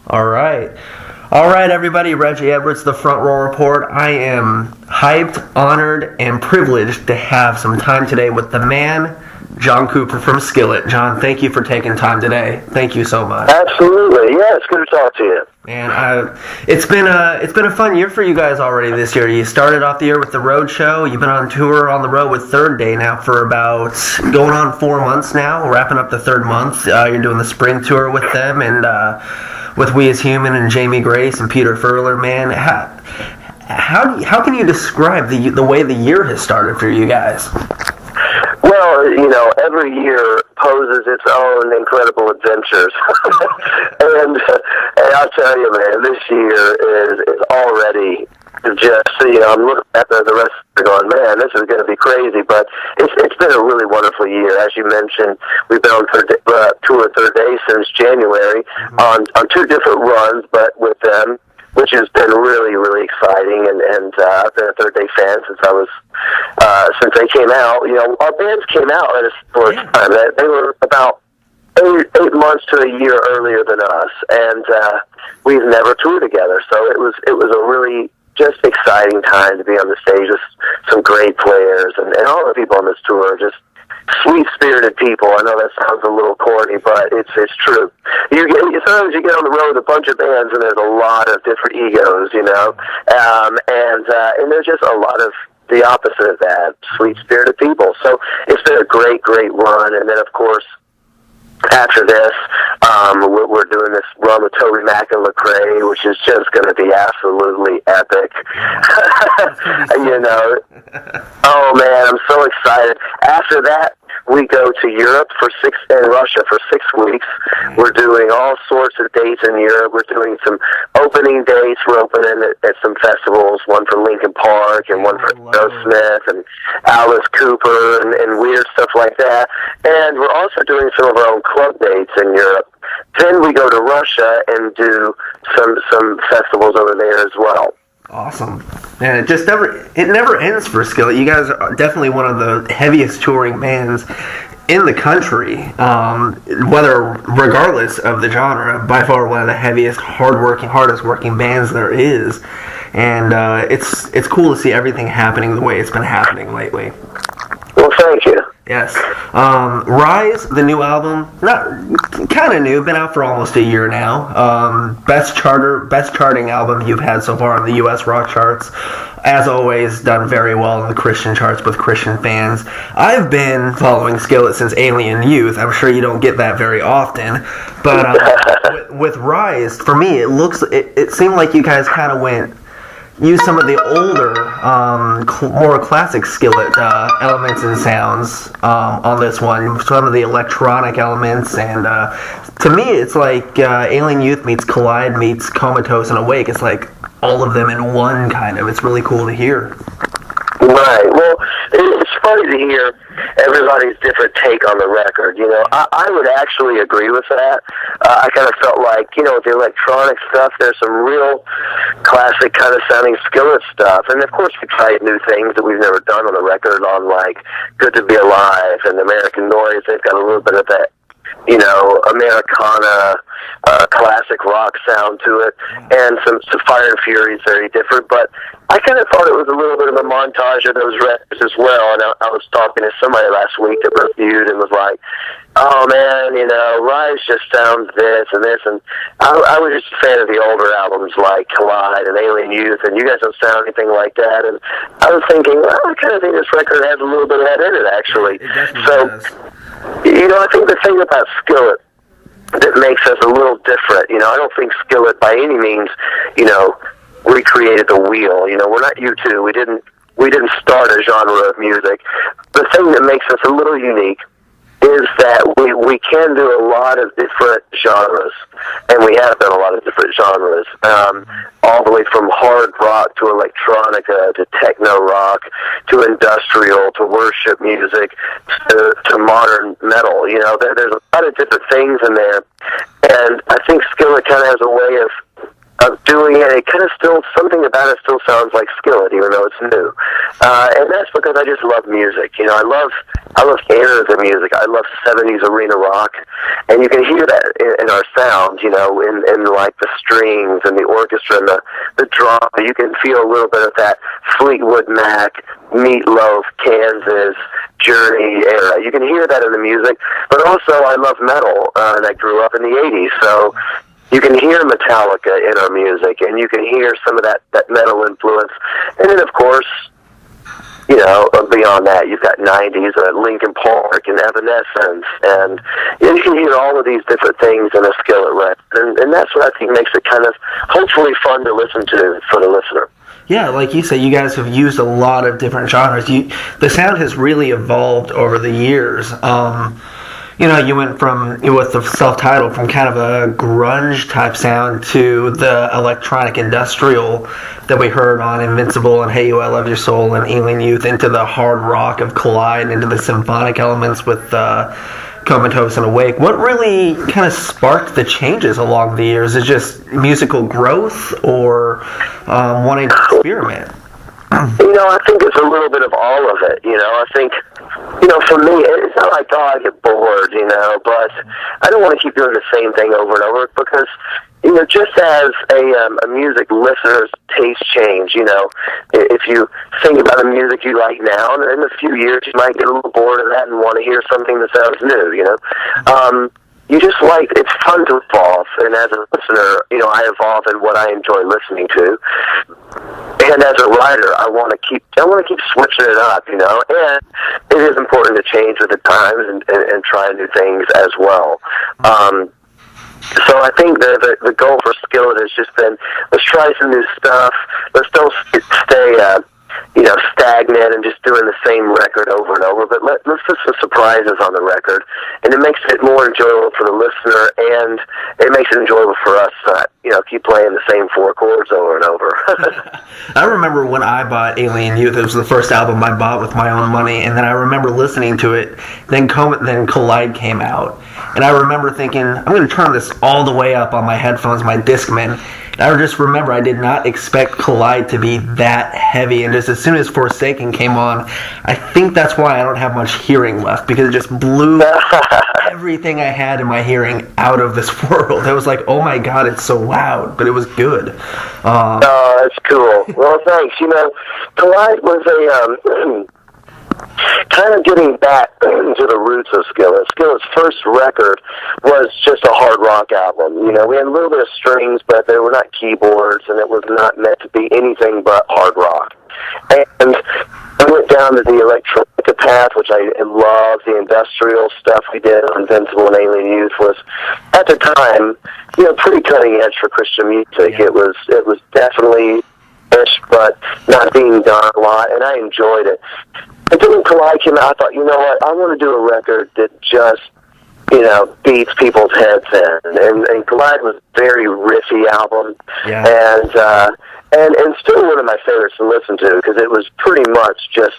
All right. All right, everybody. Reggie Edwards, the Front Row Report. I am hyped, honored, and privileged to have some time today with the man, John Cooper from Skillet. John, thank you for taking time today. Thank you so much. Absolutely. Yeah, it's good to talk to you. And it's been a fun year for you guys already this year. You started off the year with the road show. You've been on tour on the road with Third Day now for about going on 4 months now, wrapping up the third month. You're doing the spring tour with them and with We As Human and Jamie Grace and Peter Furler. Man, how can you describe the way the year has started for you guys? Well, every year poses its own incredible adventures. and I'll tell you, man, this year is already just, I'm looking at the rest of it going, man, this is going to be crazy. But it's been a really wonderful year. As you mentioned, we've been on tour Third Day since January on two different runs, but with them, which has been really, really exciting. And I've been a Third Day fan since they came out. Our bands came out at a similar time. They were about 8 months to a year earlier than us, and we've never toured together. So it was a really just exciting time to be on the stage with some great players, and all the people on this tour are just sweet-spirited people. I know that sounds a little corny, but it's true. Sometimes you get on the road with a bunch of bands, and there's a lot of different egos, and there's just a lot of the opposite of that, sweet-spirited people. So it's been a great, great run, and then, of course, after this, we're doing this run with Toby Mac and Lecrae, which is just going to be absolutely epic. Oh man, I'm so excited. After that, we go to Europe and Russia for 6 weeks. We're doing all sorts of dates in Europe. We're doing some opening dates. We're opening at some festivals, one for Linkin Park and one for Joe Smith and Alice Cooper and weird stuff like that. And we're also doing some of our own club dates in Europe. Then we go to Russia and do some festivals over there as well. Awesome. Man, it never ends for Skillet. You guys are definitely one of the heaviest touring bands in the country. Regardless of the genre, by far one of the heaviest, hardest working bands there is. And it's cool to see everything happening the way it's been happening lately. Well, thank you. Yes. Rise, the new album, not kind of new, been out for almost a year now. Best charting album you've had so far on the U.S. rock charts. As always, done very well in the Christian charts with Christian fans. I've been following Skillet since Alien Youth. I'm sure you don't get that very often. But with Rise, for me, it seemed like you guys kind of use some of the older, more classic Skillet elements and sounds on this one. Some of the electronic elements, and to me, it's like Alien Youth meets Collide meets Comatose and Awake. It's like all of them in one, kind of. It's really cool to hear. Right. Well, it's funny to hear everybody's different take on the record. I would actually agree with that. I kind of felt like, with the electronic stuff, there's some real classic kind of sounding Skillet stuff. And of course, we tried new things that we've never done on the record on like Good to Be Alive and American Noise. They've got a little bit of that, Americana, classic rock sound to it, and some Fire and Fury is very different, but I kind of thought it was a little bit of a montage of those records as well, and I was talking to somebody last week that reviewed and was like, oh man, Rise just sounds this and this, and I was just a fan of the older albums like Collide and Alien Youth, and you guys don't sound anything like that, and I was thinking, well, I kind of think this record has a little bit of that in it, actually. It definitely does. I think the thing about Skillet that makes us a little different, I don't think Skillet by any means, recreated the wheel. We're not U2. We didn't start a genre of music. The thing that makes us a little unique is that we can do a lot of different genres, and we have done a lot of different genres, all the way from hard rock to electronica to techno rock to industrial to worship music to modern metal. There's a lot of different things in there, and I think Skillet kind of has a way of of doing it. It kind of still, something about it still sounds like Skillet, even though it's new. And that's because I just love music. You know, I love eras of music. I love 70s arena rock, and you can hear that in our sound, you know, in like the strings and the orchestra and the drama. You can feel a little bit of that Fleetwood Mac, Meatloaf, Kansas, Journey era. You can hear that in the music, but also I love metal, and I grew up in the 80s, so you can hear Metallica in our music, and you can hear some of that metal influence. And then, of course, you know, beyond that, you've got 90s, Linkin Park and Evanescence, and you can hear all of these different things in a Skillet record. And that's what I think makes it kind of, hopefully, fun to listen to for the listener. Yeah, like you said, you guys have used a lot of different genres. The sound has really evolved over the years. You know, you went from, with the self-titled, from kind of a grunge-type sound to the electronic industrial that we heard on Invincible and Hey You, I Love Your Soul and Alien Youth, into the hard rock of Collide, into the symphonic elements with Comatose and Awake. What really kind of sparked the changes along the years? Is it just musical growth or wanting to experiment? You know, I think it's a little bit of all of it. You know, I think, you know, for me, it's not like, oh, I get bored, you know, but I don't want to keep doing the same thing over and over because, you know, just as a music listener's taste change, you know, if you think about the music you like now, and in a few years you might get a little bored of that and want to hear something that sounds new, you know. You just like, it's fun to evolve, and as a listener, you know, I evolve in what I enjoy listening to. And as a writer, I want to keep switching it up, you know, and it is important to change with the times and try new things as well. So I think the goal for Skillet has just been, let's try some new stuff. Let's don't stay, you know, stagnant and just doing the same record over and over, but let's put some surprises on the record, and it makes it more enjoyable for the listener, and it makes it enjoyable for us to, you know, keep playing the same four chords over and over. I remember when I bought Alien Youth, it was the first album I bought with my own money, and then I remember listening to it, then Collide came out, and I remember thinking, I'm going to turn this all the way up on my headphones, my Discman. I just remember I did not expect Collide to be that heavy, and just as soon as Forsaken came on, I think that's why I don't have much hearing left, because it just blew everything I had in my hearing out of this world. I was like, oh my god, it's so loud, but it was good. Oh, that's cool. Well, thanks. You know, Collide was a kind of getting back to the roots of Skillet. Skillet's first record was just a hard rock album. You know, we had a little bit of strings, but they were not keyboards, and it was not meant to be anything but hard rock. And I went down to the electronica path, which I love. The industrial stuff we did on Invincible and Alien Youth was, at the time, you know, pretty cutting edge for Christian music. Yeah. It was definitely ish, but not being done a lot, and I enjoyed it. And then when Collide came out, I thought, you know what, I want to do a record that just, you know, beats people's heads in. And Collide was a very riffy album, Yeah. and still one of my favorites to listen to, because it was pretty much just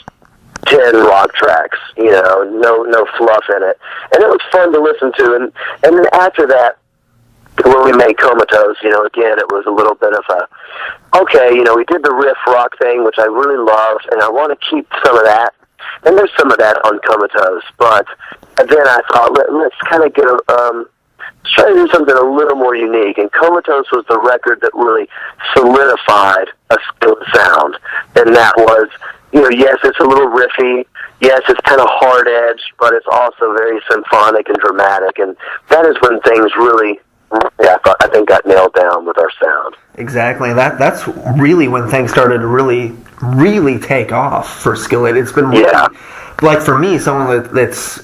10 rock tracks, you know, no fluff in it. And it was fun to listen to. And then after that, when we made Comatose, you know, again, it was a little bit of a, okay, you know, we did the riff rock thing, which I really loved, and I want to keep some of that. And there's some of that on Comatose, but then I thought, let's kind of let's try to do something a little more unique. And Comatose was the record that really solidified a Skillet sound. And that was, you know, yes, it's a little riffy. Yes, it's kind of hard-edged, but it's also very symphonic and dramatic. And that is when things really, I think, got nailed down with our sound. Exactly. That's really when things started to really take off for Skillet. It's been really, like for me, someone that's,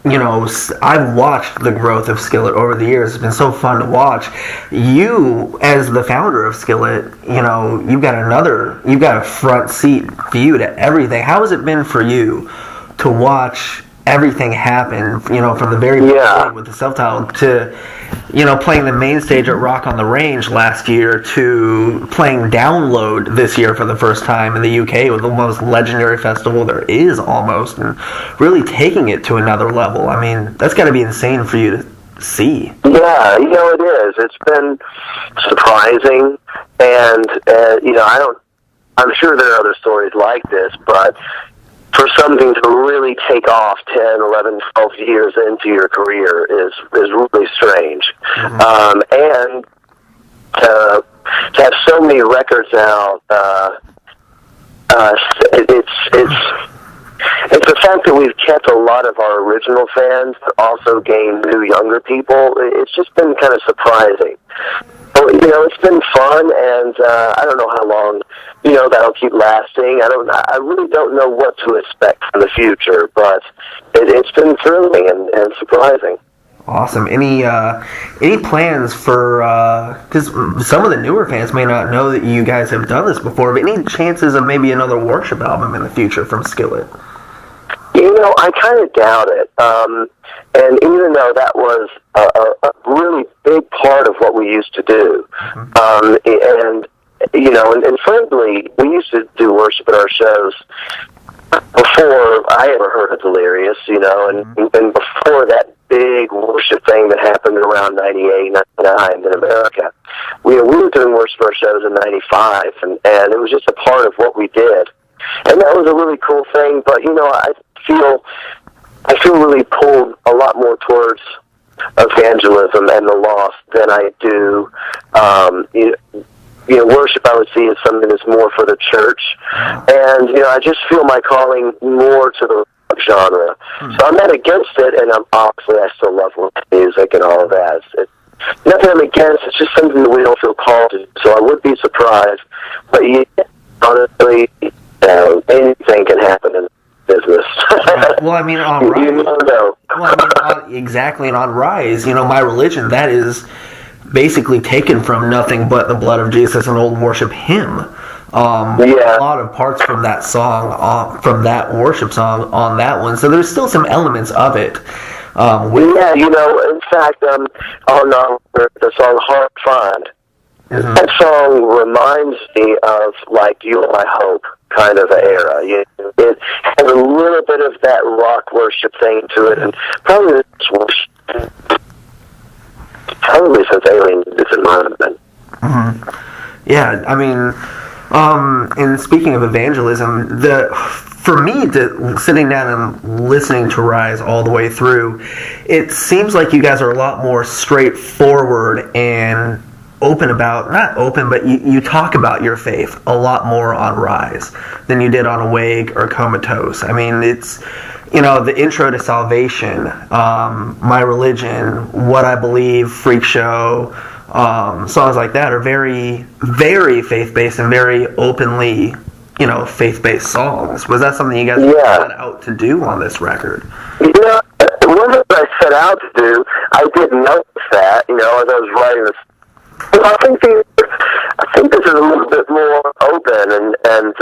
you know, I've watched the growth of Skillet over the years. It's been so fun to watch. You, as the founder of Skillet, you know, you've got a front seat view to everything. How has it been for you to watch everything happen, you know, from the very beginning with the self-titled to, you know, playing the main stage at Rock on the Range last year to playing Download this year for the first time in the UK with the most legendary festival there is almost, and really taking it to another level? I mean, that's got to be insane for you to see. Yeah, it is. It's been surprising, and I'm sure there are other stories like this, but for something to really take off 10, 11, 12 years into your career is really strange. And to have so many records out, it's the fact that we've kept a lot of our original fans, but also gained new younger people. It's just been kind of surprising. But, it's been fun, and I don't know how long, that'll keep lasting. I really don't know what to expect from the future, but it's been thrilling and surprising. Awesome. Any plans for, because some of the newer fans may not know that you guys have done this before, but any chances of maybe another worship album in the future from Skillet? I kind of doubt it. And even though that was a really big part of what we used to do, and frankly, we used to do worship at our shows before I ever heard of Delirious, and before that big worship thing that happened around 98, 99 in America. We were doing worship at our shows in 95, and it was just a part of what we did. And that was a really cool thing, but, I feel really pulled a lot more towards evangelism and the lost than I do, worship I would see as something that's more for the church. And, I just feel my calling more to the rock genre. So I'm not against it, and obviously I still love music and all of that. It's nothing I'm against, it's just something that we don't feel called to. So I would be surprised. But honestly, anything can happen in business. Well, I mean, on Rise, exactly, and on Rise, My Religion, that is basically taken from Nothing But the Blood of Jesus, an old worship hymn. A lot of parts from that song, from that worship song on that one, so there's still some elements of it. In fact, on the song Heart Find, that song reminds me of, You Are My Hope kind of era. It has a little bit of that rock worship thing to it, and probably since Alien did this in mind. Yeah, I mean, and speaking of evangelism, for me, sitting down and listening to Rise all the way through, it seems like you guys are a lot more straightforward and open about, not open, but you talk about your faith a lot more on Rise than you did on Awake or Comatose. I mean, it's, the intro to Salvation, My Religion, What I Believe, Freak Show, songs like that are very, very faith-based and very openly, faith-based songs. Was that something you guys set out to do on this record? One of I set out to do, I didn't notice that, as I was writing this. But I think this is a little bit more open, and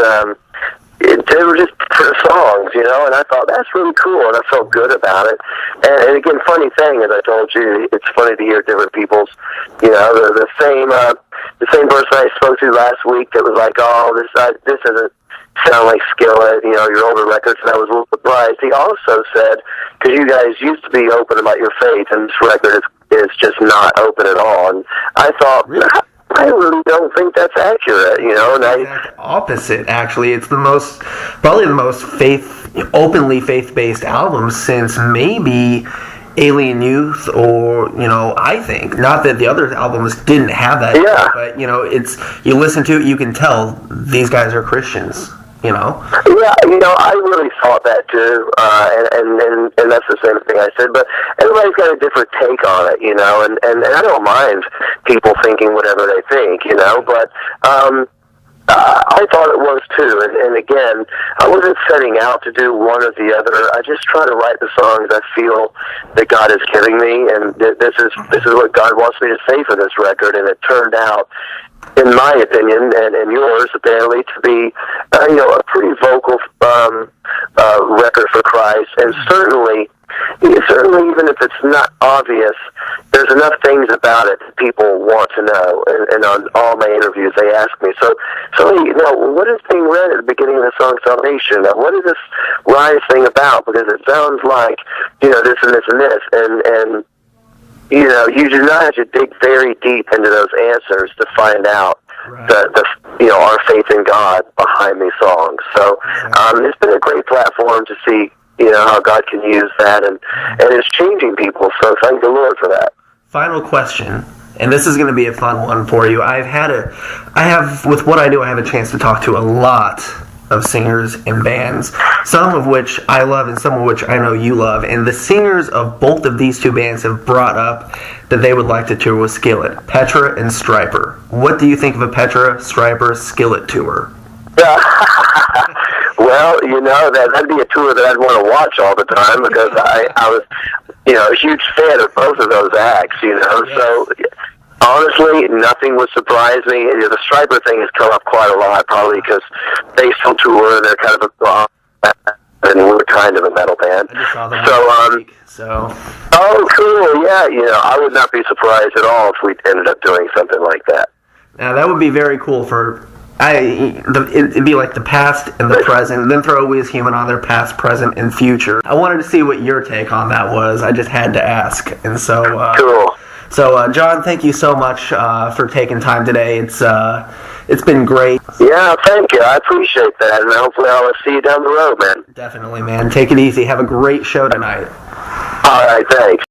they were just songs, and I thought that's really cool, and I felt good about it. And again, funny thing, as I told you, it's funny to hear different people's, the same person I spoke to last week that was like, oh, this doesn't sound like Skillet, your older records, and I was a little surprised. He also said, because you guys used to be open about your faith, and this record is just not open at all. And I thought, really? I really don't think that's accurate, And opposite, actually. It's probably the most openly faith-based album since maybe Alien Youth, or I think, not that the other albums didn't have that, but it's, you listen to it, you can tell these guys are Christians. Yeah, I really thought that too, and that's the same thing I said. But everybody's got a different take on it, and I don't mind people thinking whatever they think, But I thought it was too, and again, I wasn't setting out to do one or the other. I just try to write the songs I feel that God is giving me, and this is what God wants me to say for this record, and it turned out, in my opinion, and yours, apparently, to be, a pretty vocal record for Christ. And certainly, even if it's not obvious, there's enough things about it that people want to know. And on all my interviews, they ask me, so what is being read at the beginning of the song Salvation? What is this Rise thing about? Because it sounds like, this and this and this. And you do not have to dig very deep into those answers to find out our faith in God behind these songs. So it's been a great platform to see, how God can use that, and it's changing people. So thank the Lord for that. Final question, and this is going to be a fun one for you. With what I do, I have a chance to talk to a lot of singers and bands, some of which I love and some of which I know you love. And the singers of both of these two bands have brought up that they would like to tour with Skillet, Petra and Stryper. What do you think of a Petra, Stryper, Skillet tour? Well, that'd be a tour that I'd want to watch all the time, because I was, a huge fan of both of those acts, Yes. So honestly, nothing would surprise me. The Stryper thing has come up quite a lot, probably because they still tour and they're kind of and we're kind of a metal band. I just saw them so. Oh, cool! Yeah, I would not be surprised at all if we ended up doing something like that. Now that would be very cool it'd be like the past and the present, then throw We As Human on there, past, present, and future. I wanted to see what your take on that was. I just had to ask, and so cool. So, John, thank you so much for taking time today. It's been great. Yeah, thank you. I appreciate that, and hopefully I'll see you down the road, man. Definitely, man. Take it easy. Have a great show tonight. All right, thanks.